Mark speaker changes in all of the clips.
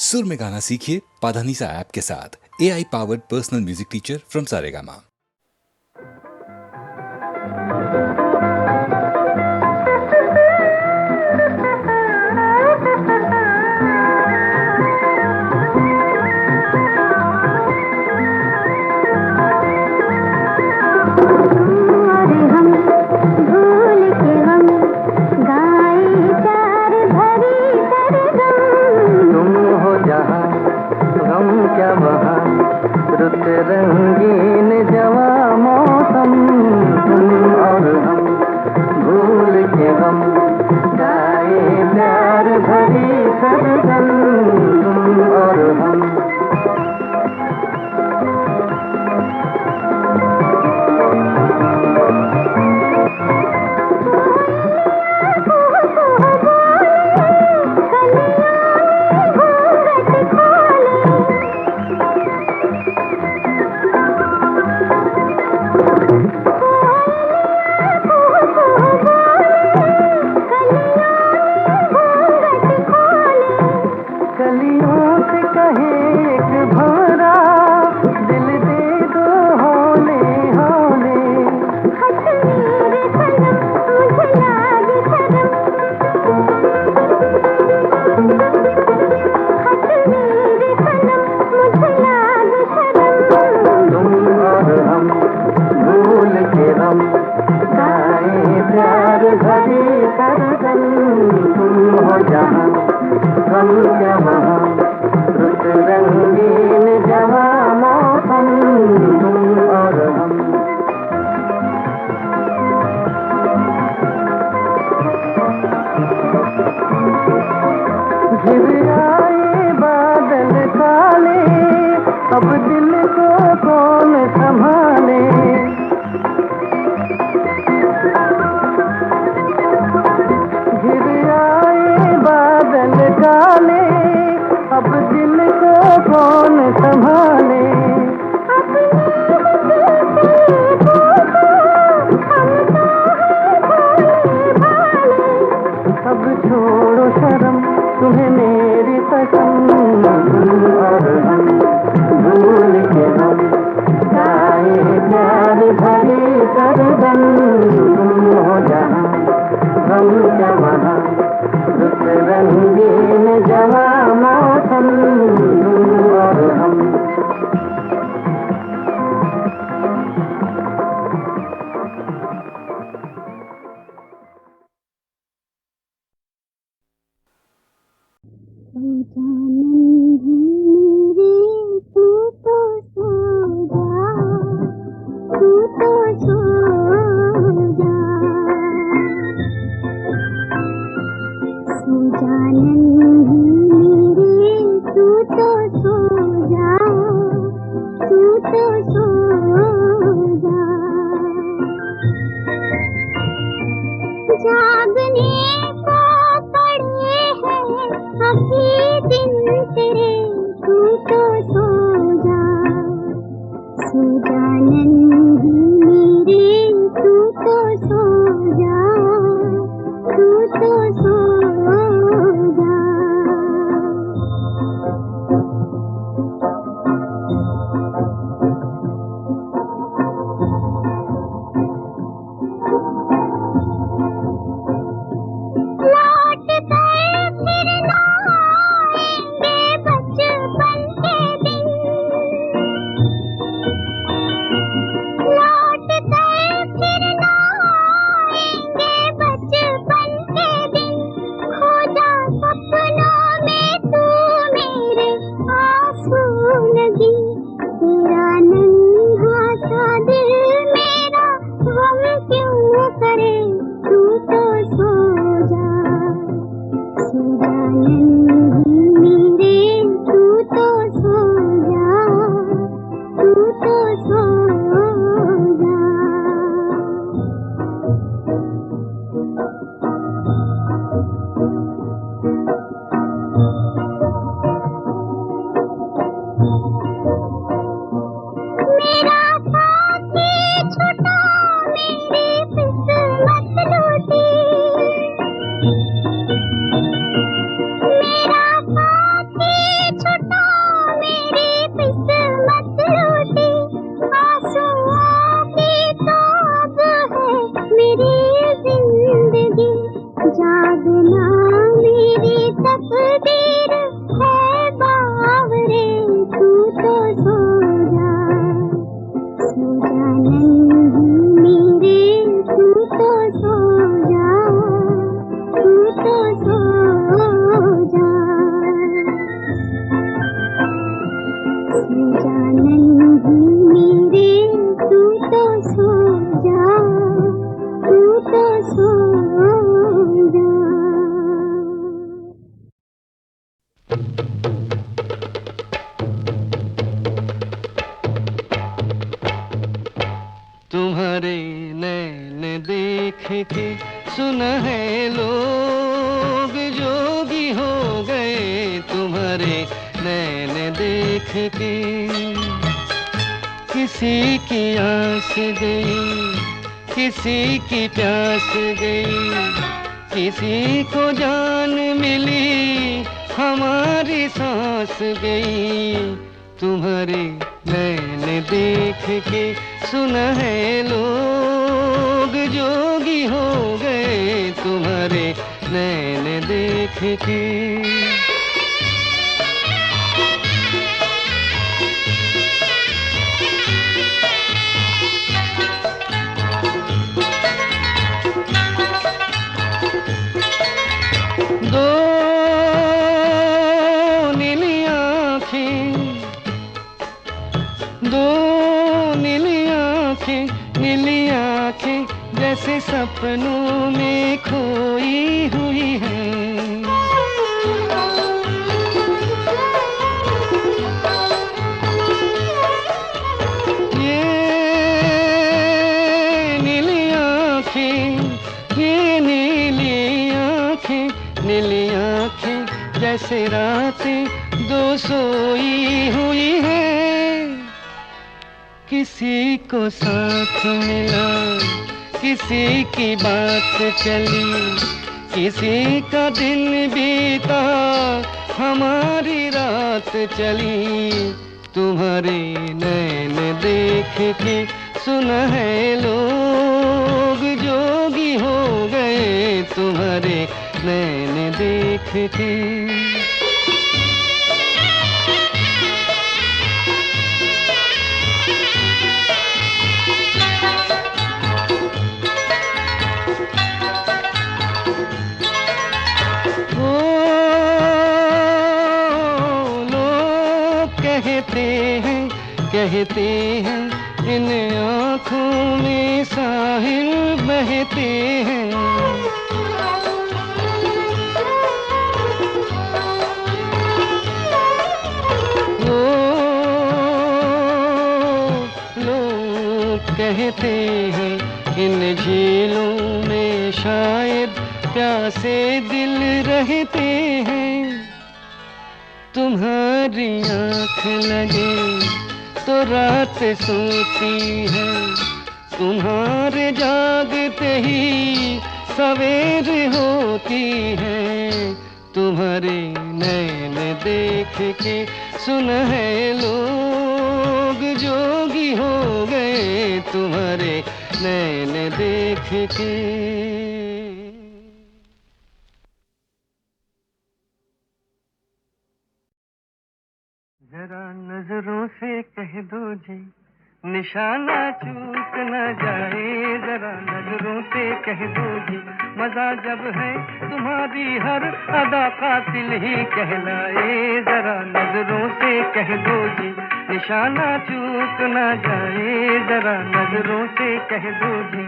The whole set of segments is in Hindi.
Speaker 1: सुर में गाना सीखिए पाधानीसा ऐप के साथ। AI powered personal music teacher from Saregama.
Speaker 2: क्या वहाँ रुत रंगीन जवा मौसम, तुम और हम भूल के हम गाए प्यार भरी सरगम, तुम और हम। अब दिल को कौन संभाले, घिर आए बादल काले, अब दिल को कौन संभाले। अब छोड़ो शर्म, तुम्हें मेरी कसम, तुम और हम भूल के हम गाए प्यार भरी सरगम, तुम हो जहाँ हम क्या वहाँ रुत रंगीन जवा मौसम, तुम और हम।
Speaker 3: है लोग जोगी हो गए तुम्हारे नैन देख के। किसी की आस गई, किसी की प्यास गई, किसी को जान मिली, हमारी सांस गई तुम्हारे नैन देख के। सुना है लोग जोगी हो गए तुम्हारे नैन देख के। दो नीली आँखें, दो नीली आँखें, नीली आँखें जैसे सपनों में खोई हुई हैं। ये नीली आँखें, ये नीली आँखें, नीली आँखें जैसे रातें दो सोई हुई हैं। किसी को साथ मिला, किसी की बात चली, किसी का दिन बीता, हमारी रात चली तुम्हारे नैन देख के। सुना है लोग जोगी हो गए तुम्हारे नैन देख के। कहते हैं इन आँखों में साहिल बहते हैं। वो लोग कहते हैं इन झीलों में शायद प्यासे दिल रहते हैं। तुम्हारी आँख लगे तो रात सोती है, तुम्हारे जागते ही सवेर होती है तुम्हारे नैन देख के। सुन है लोग जोगी हो गए तुम्हारे नैन देख के। जरा नजरों से कह दो जी निशाना चूक न जाए, जरा नजरों से कह दो जी मजा जब है तुम्हारी हर अदा कातिल ही कहलाए। जरा नजरों से कह दो जी निशाना चूक न जाए, जरा नजरों से कह दो जी।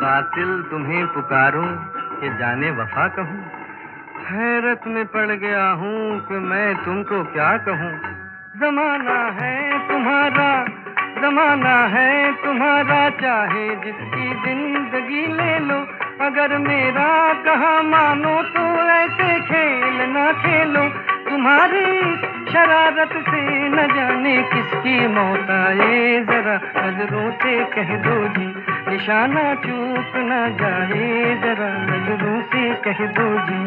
Speaker 3: कातिल तुम्हें पुकारूं कि जाने वफा कहूं, हैरत में पड़ गया हूं कि मैं तुमको क्या कहूं। जमाना है तुम्हारा, जमाना है तुम्हारा, चाहे जिसकी जिंदगी ले लो, अगर मेरा कहा मानो तो ऐसे खेल ना खेलो। तुम्हारी शरारत से न जाने किसकी मौत आए, जरा नजरों से कह दो जी निशाना चूक न जाए, जरा नजरों से कह दो जी।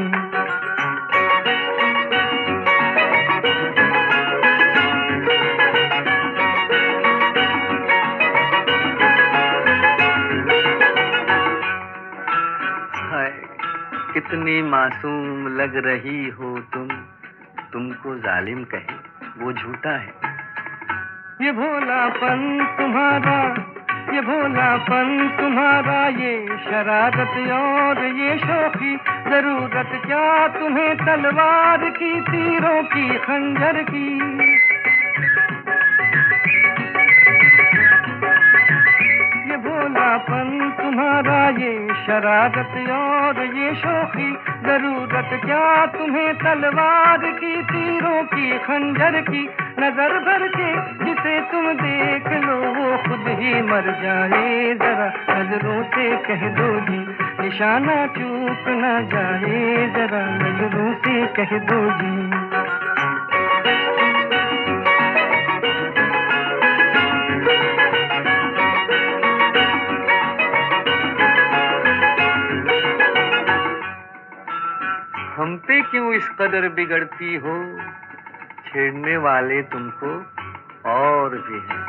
Speaker 3: हाय कितनी मासूम लग रही हो तुमको जालिम कहे वो झूठा है। ये भोलापन तुम्हारा, ये भोलापन तुम्हारा, ये शरारत और ये शौकी, जरूरत क्या तुम्हें तलवार की, तीरों की, खंजर की। ये भोलापन तुम्हारा, ये शरारत और ये शौकी, जरूरत क्या तुम्हें तलवार की, तीरों की, खंजर की, नजर भर के जिसे तुम देख लो वो खुद ही मर जाए। जरा नजरों से कह दो जी निशाना चूक न जाए, जरा नजरों से कह दो जी। हम पे क्यों इस कदर बिगड़ती हो, छेड़ने वाले तुमको और भी हैं।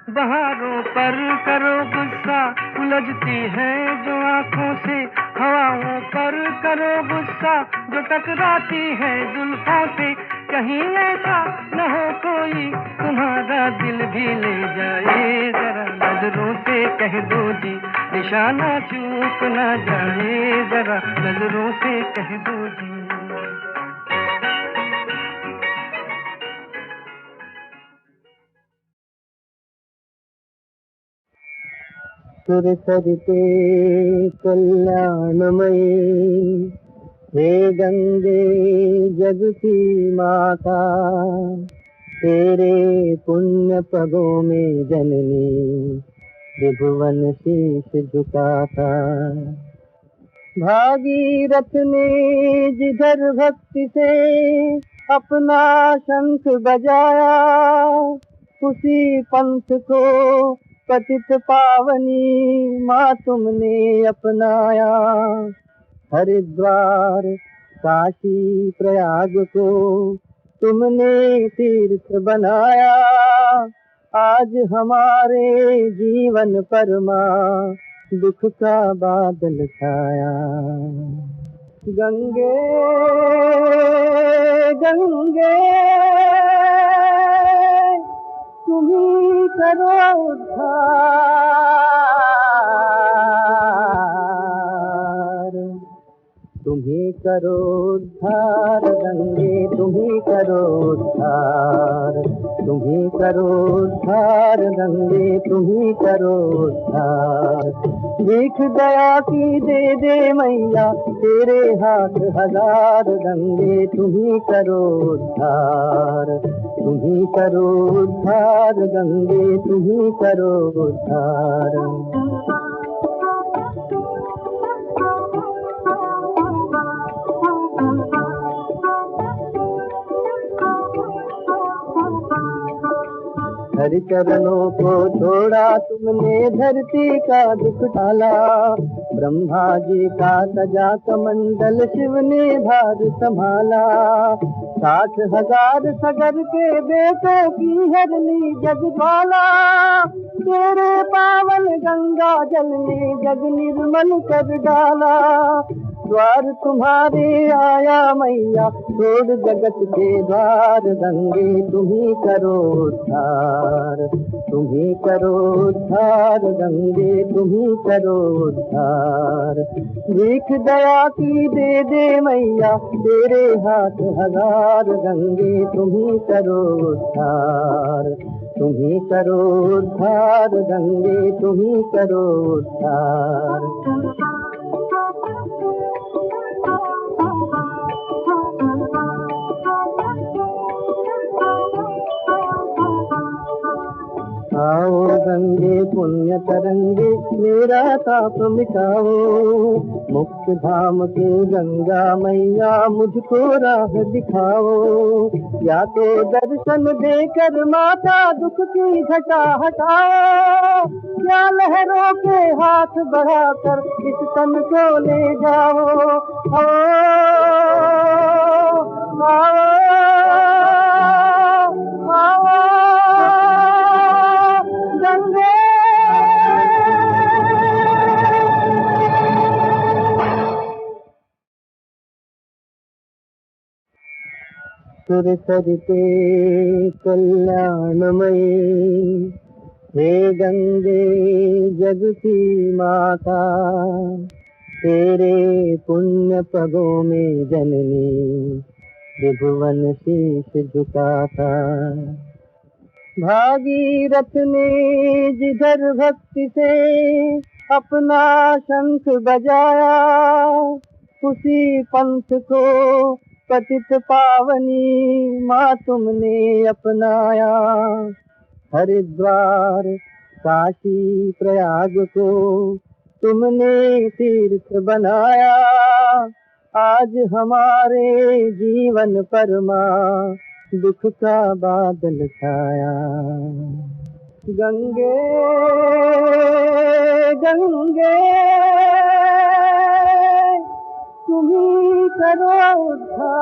Speaker 3: बहारों पर करो गुस्सा, उलझती है जो आंखों से, हवाओं पर करो गुस्सा जो टकराती है जुल्फों से। कहीं ऐसा न हो कोई तुम्हारा दिल भी ले जाए, जरा नजरों से कह दो जी निशाना चूक न जाए, जरा नजरों से कह दो जी।
Speaker 2: सुर सरिते कल्याणमयी, हे गंगे जग की माता, तेरे पुण्य पगों में जननी त्रिभुवन शीश झुकाता। भागीरथ ने जिधर भक्ति से अपना शंख बजाया, उसी पंथ को पतित पावनी माँ तुमने अपनाया। हरिद्वार काशी प्रयाग को तुमने तीर्थ बनाया, आज हमारे जीवन पर माँ दुख का बादल छाया। गंगे गंगे तुम ही करो उद्धार, तुम्ही करो उद्धार गंगे, तुम्ही करो उद्धार, तुम्ही करो उद्धार गंगे, तुम्ही करो उद्धार। भीख दया की दे दे मैया, तेरे हाथ हजार गंगे, तुम्ही करो उद्धार, तुम्ही करो उद्धार गंगे, तुम्ही करो उद्धार। हरि चरणों को छोड़ा तुमने, धरती का दुख टाला। ब्रह्मा जी का सजा कमंडल शिव ने भार संभाला। 60,000 सगर के बेटों की हरनी जगज्वाला, तेरे पावन गंगा जल ने जग निर्मल कर डाला। द्वार तुम्हारे आया मैया, छोड़ जगत के द्वार गंगे, तुम्ही करो उद्धार, तुम्ही करो उद्धार गंगे, तुम्ही करो उद्धार। भीख दया की दे दे मैया, तेरे हाथ हजार गंगे, तुम्ही करो उद्धार, तुम्ही करो उद्धार गंगे, तुम्ही करो उद्धार। आओ गंगे पुण्य तरंगे, मेरा ताप मिटाओ। मुक्त धाम के गंगा मैया, मुझको राह दिखाओ। या तो दर्शन देकर माता दुख की घटा हटाओ, या लहरों के हाथ बढ़ाकर इस तन को ले जाओ। आओ आओ आओ गंगे। सुर सरिते कल्याणमयी, हे गंगे जग की माता, तेरे पुण्य पगों में जननी त्रिभुवन शीश झुकाता। भागीरथ ने जिधर भक्ति से अपना शंख बजाया, उसी पंथ को पतित पावनी माँ तुमने अपनाया। हरिद्वार काशी प्रयाग को तुमने तीर्थ बनाया। आज हमारे जीवन पर माँ दुख का बादल छाया। गंगे गंगे तुम ही करो उद्धार।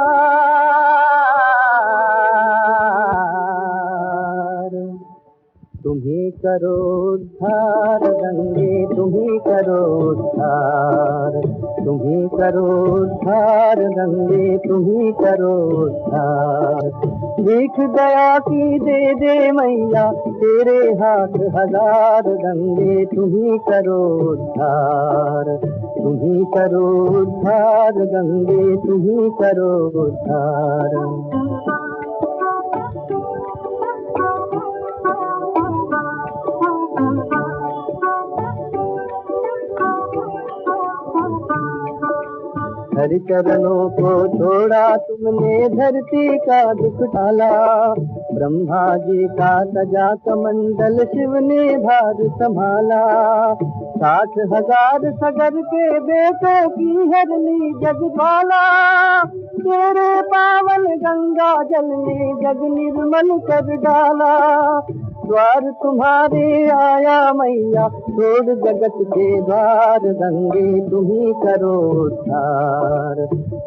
Speaker 2: तुम्ही करो उद्धार गंगे तुम्ही करो उद्धार। तुम्ही करो उद्धार गंगे तुम्ही करो उद्धार। भीख दया की दे मैया तेरे हाथ हजार। गंगे तुम्ही करो उद्धार। तुम्ही करो उद्धार गंगे तुम्ही करो उद्धार। हरि चरणों को छोड़ा तुमने धरती का दुख टाला। ब्रह्मा जी का सजा कमंडल शिव ने भार संभाला। 60,000 सगर के बेटों की हरनी जगपाला। तेरे पावन गंगा जल ने जग निर्मल कर डाला। द्वार तुम्हारे आया मैया छोड़ जगत के द्वार। गंगे तुम्ही करो उद्धार।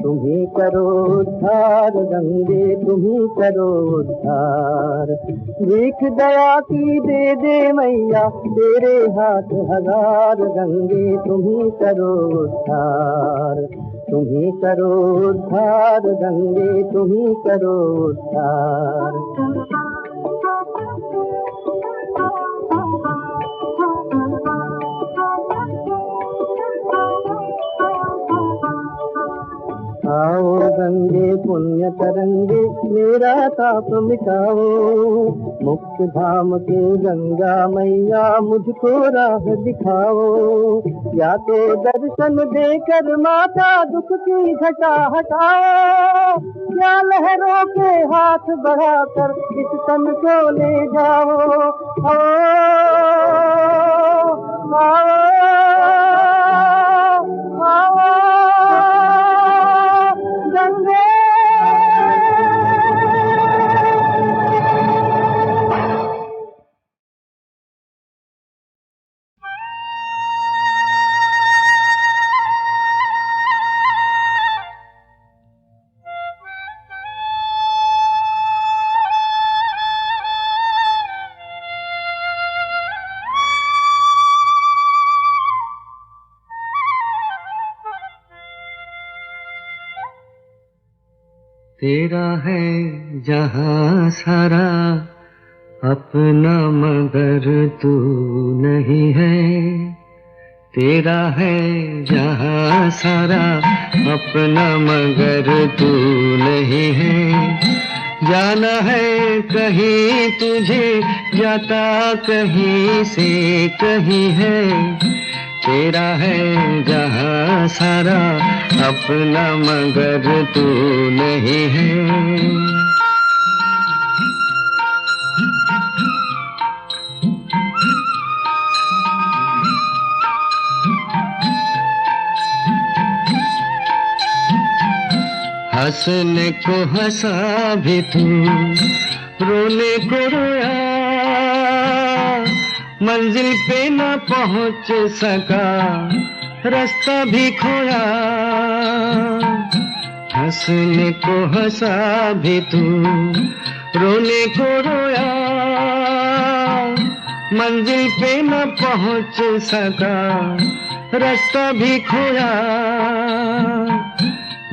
Speaker 2: तुम्ही करो उद्धार गंगे तुम्ही करो उद्धार। भीख दया की दे मैया तेरे हाथ हजार। गंगे तुम्ही करो उद्धार। तुम्ही करो उद्धार गंगे तुम्ही करो उद्धार। आओ गंगे पुण्य तरंगे मेरा ताप मिटाओ। मुक्त धाम के गंगा मैया मुझको राह दिखाओ। या तो दर्शन देकर माता दुख की घटा हटाओ। या लहरों के हाथ बढ़ाकर इस तन को ले जाओ। आओ आओ आओ गंगे।
Speaker 3: तेरा है जहां सारा अपना मगर तू नहीं है। तेरा है जहां सारा अपना मगर तू नहीं है। जाना है कहीं तुझे जाता कहीं से कहीं है। तेरा है जहां सारा अपना मगर तू नहीं है। हंसने को हंसा भी तू रोने को रोया। मंजिल पे न पहुंच सका रास्ता भी खोया। हंसने को हंसा भी तू रोने को रोया। मंजिल पे न पहुंच सका रास्ता भी खोया।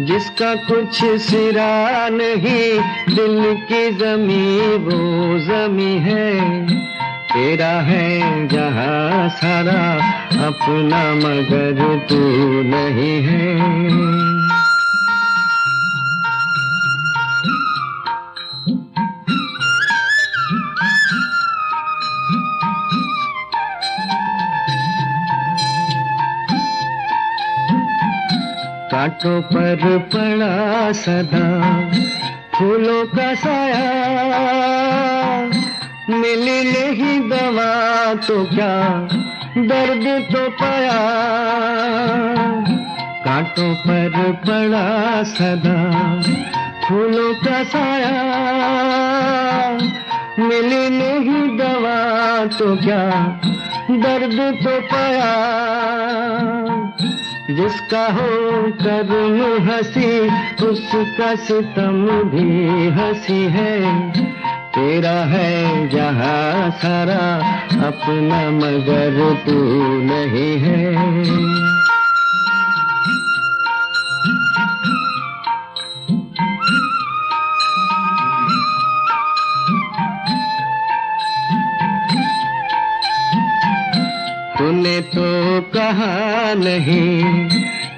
Speaker 3: जिसका कुछ सिरा नहीं दिल की जमी वो जमी है। तेरा है जहां सारा अपना मगर तू नहीं है।
Speaker 2: कांटों पर पड़ा सदा फूलों का साया, मिली नहीं दवा तो क्या दर्द तो पाया। कांटों पर पड़ा सदा फूलों का साया, मिली नहीं दवा तो क्या दर्द तो पाया। जिसका हो कर्म हंसी उसका सितम भी हंसी है। तेरा है जहां सारा अपना मगर तू नहीं है। तूने तो कहा नहीं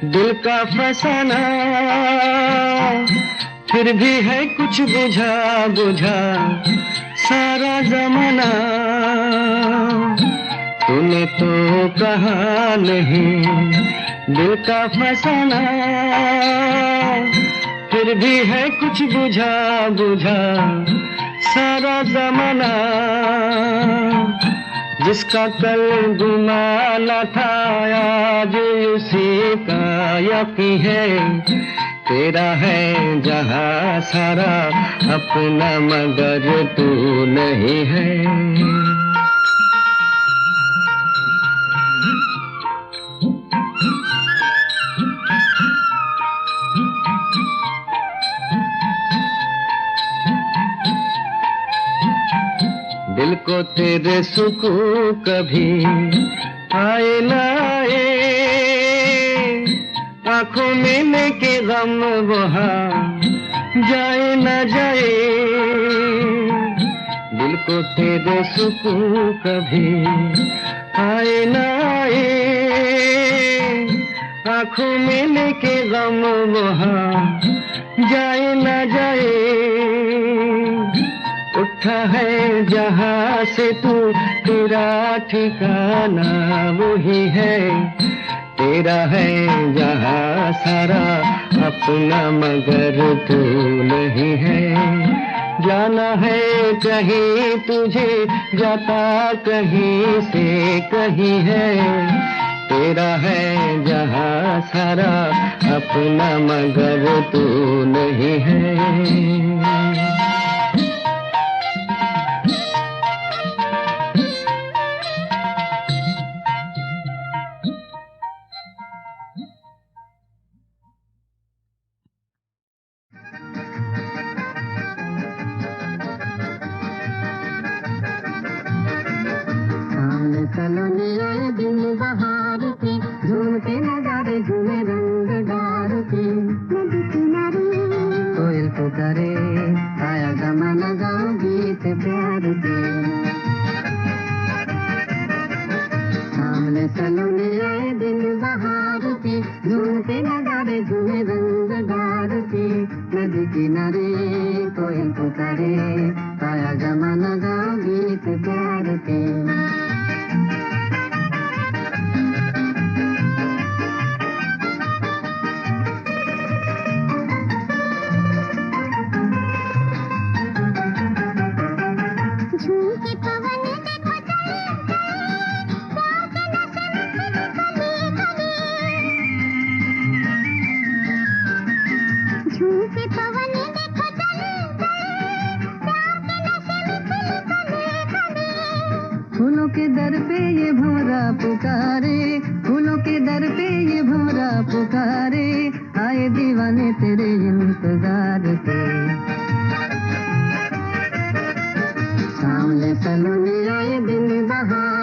Speaker 2: दिल का फसाना, फिर भी है कुछ बुझा बुझा सारा जमाना। तूने तो कहा नहीं दिल का फसाना, फिर भी है कुछ बुझा बुझा सारा जमाना। जिसका कल गुमाना था आज उसी का यकीन है। तेरा है जहां सारा अपना मगर तू नहीं है। दिल को तेरे सुकून कभी आए ना आए, आंखों में लेके गम वहाँ जाए ना जाए। दिल को तेरे सुकून कभी आए ना आए, आंखों में लेके गम वहाँ जाए ना जाए। उठा है जहाँ से तू तेरा ठिकाना वही है। तेरा है जहाँ सारा अपना मगर तू नहीं है। जाना है कहीं तुझे जाता कहीं से कहीं है। तेरा है जहाँ सारा अपना मगर तू नहीं है।
Speaker 4: कलोनी आए दिन बहार के, झूम के नजारे झूमे रंगदार के। नदी किनारे कोयल पुकारे, आया जमाना गाओ गीत प्यार के। सामने कलोनी आए दिन बहार के, झूम के नजारे झूमे रंगदार के। नदी किनारे कोयल पुकारे, आया जमाना गाओ गीत प्यार के। फूलों के दर पे ये भंवरा पुकारे, फूलों के दर पे ये भंवरा पुकारे। आए दीवाने तेरे इंतजार के। सामने सलोनी आए दिन बहार